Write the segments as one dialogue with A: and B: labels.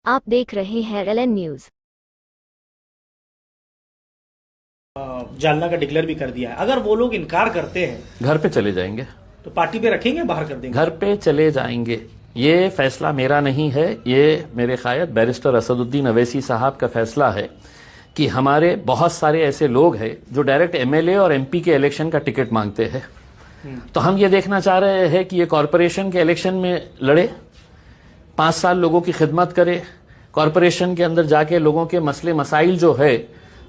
A: आप देख रहे हैं LN न्यूज।
B: जालना का डिक्लेयर भी कर दिया है। अगर वो लोग इनकार करते हैं
C: घर पे चले जाएंगे,
B: तो पार्टी पे रखेंगे, बाहर कर देंगे?
C: घर पे चले जाएंगे। ये फैसला मेरा नहीं है, ये मेरे क़ायद बैरिस्टर असदुद्दीन अवैसी साहब का फैसला है कि हमारे बहुत सारे ऐसे लोग हैं जो डायरेक्ट MLA और MP के इलेक्शन का टिकट मांगते हैं। तो हम ये देखना चाह रहे हैं कि ये कॉरपोरेशन के इलेक्शन में लड़े, 5 साल लोगों की खिदमत करे, कॉरपोरेशन के अंदर जाके लोगों के मसले मसाइल जो है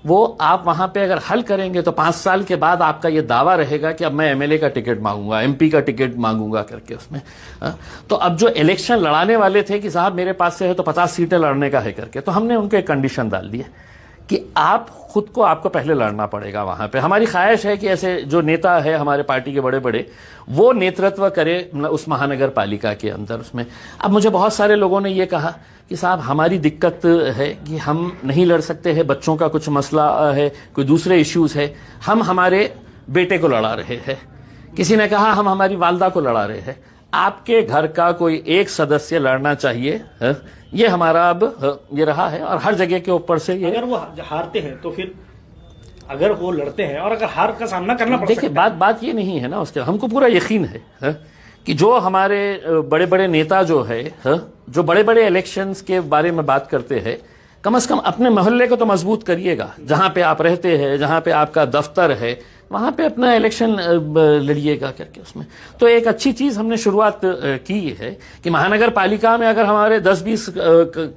C: वो आप वहां पे अगर हल करेंगे तो 5 साल के बाद आपका ये दावा रहेगा कि अब मैं MLA का टिकट मांगूंगा, MP का टिकट मांगूंगा करके उसमें। तो अब जो इलेक्शन लड़ाने वाले थे कि साहब मेरे पास से है तो 50 सीटें लड़ने का है करके, तो हमने उनको एक कंडीशन डाल दी है कि आप खुद को आपको पहले लड़ना पड़ेगा वहां पे। हमारी ख्वाहिश है कि ऐसे जो नेता है हमारे पार्टी के बड़े बड़े, वो नेतृत्व करे उस महानगर पालिका के अंदर उसमें। अब मुझे बहुत सारे लोगों ने ये कहा कि साहब हमारी दिक्कत है कि हम नहीं लड़ सकते हैं, बच्चों का कुछ मसला है, कोई दूसरे इश्यूज है, हम हमारे बेटे को लड़ा रहे हैं। किसी ने कहा हम हमारी वालदा को लड़ा रहे हैं। आपके घर का कोई एक सदस्य लड़ना चाहिए है? ये हमारा अब ये रहा है और हर जगह के ऊपर से ये।
B: अगर वो हारते हैं तो फिर, अगर वो लड़ते हैं और अगर हार का सामना करना पड़
C: देखिए, बात ये नहीं है ना उसके, हमको पूरा यकीन है कि जो हमारे बड़े बड़े नेता जो है जो बड़े बड़े इलेक्शंस के बारे में बात करते हैं, कम से कम अपने मोहल्ले को तो मजबूत करिएगा। जहां पे आप रहते हैं, जहां पे आपका दफ्तर है, वहां पे अपना इलेक्शन लड़िएगा करके उसमें। तो एक अच्छी चीज हमने शुरुआत की है कि महानगर पालिका में अगर हमारे 10-20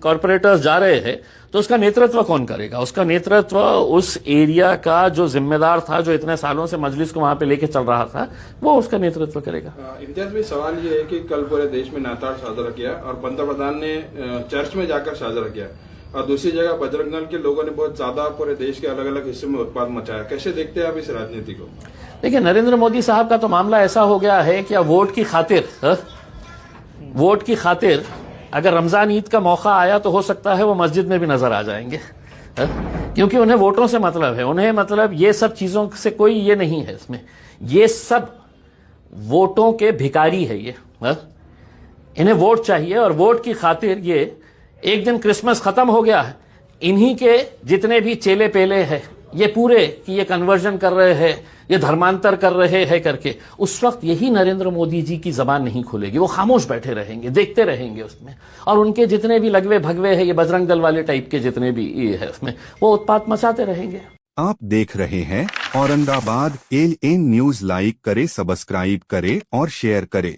C: कॉरपोरेटर्स जा रहे हैं तो उसका नेतृत्व कौन करेगा? उसका नेतृत्व उस एरिया का जो जिम्मेदार था, जो इतने सालों से मजलिस को वहां पे लेके चल रहा था, वो उसका नेतृत्व करेगा।
D: इम्तियाज भाई, सवाल ये है कि कल पूरे देश में नाताल साजरा किया और पंतप्रधान ने चर्च में जाकर साजरा किया, और दूसरी जगह बजरंग दल के लोगों ने बहुत ज्यादा पूरे देश के अलग अलग हिस्सों में उत्पाद मचाया। कैसे देखते हैं आप इस राजनीति को?
C: देखिए, नरेंद्र मोदी साहब का तो मामला ऐसा हो गया है कि वोट की खातिर अगर रमजान ईद का मौका आया तो हो सकता है वो मस्जिद में भी नजर आ जाएंगे, क्योंकि उन्हें वोटों से मतलब है। उन्हें मतलब ये सब चीजों से कोई ये नहीं है इसमें, ये सब वोटों के भिखारी है ये। इन्हें वोट चाहिए और वोट की खातिर ये एक दिन क्रिसमस खत्म हो गया है, इन्हीं के जितने भी चेले पेले हैं ये पूरे कि ये कन्वर्जन कर रहे हैं, ये धर्मांतर कर रहे हैं करके, उस वक्त यही नरेंद्र मोदी जी की जबान नहीं खुलेगी। वो खामोश बैठे रहेंगे, देखते रहेंगे उसमें, और उनके जितने भी लगवे भगवे हैं, ये बजरंग दल वाले टाइप के जितने भी ये है उसमें, वो उत्पात मचाते रहेंगे।
E: आप देख रहे हैं औरंगाबाद LN न्यूज। लाइक करे, सब्सक्राइब करे और शेयर करे।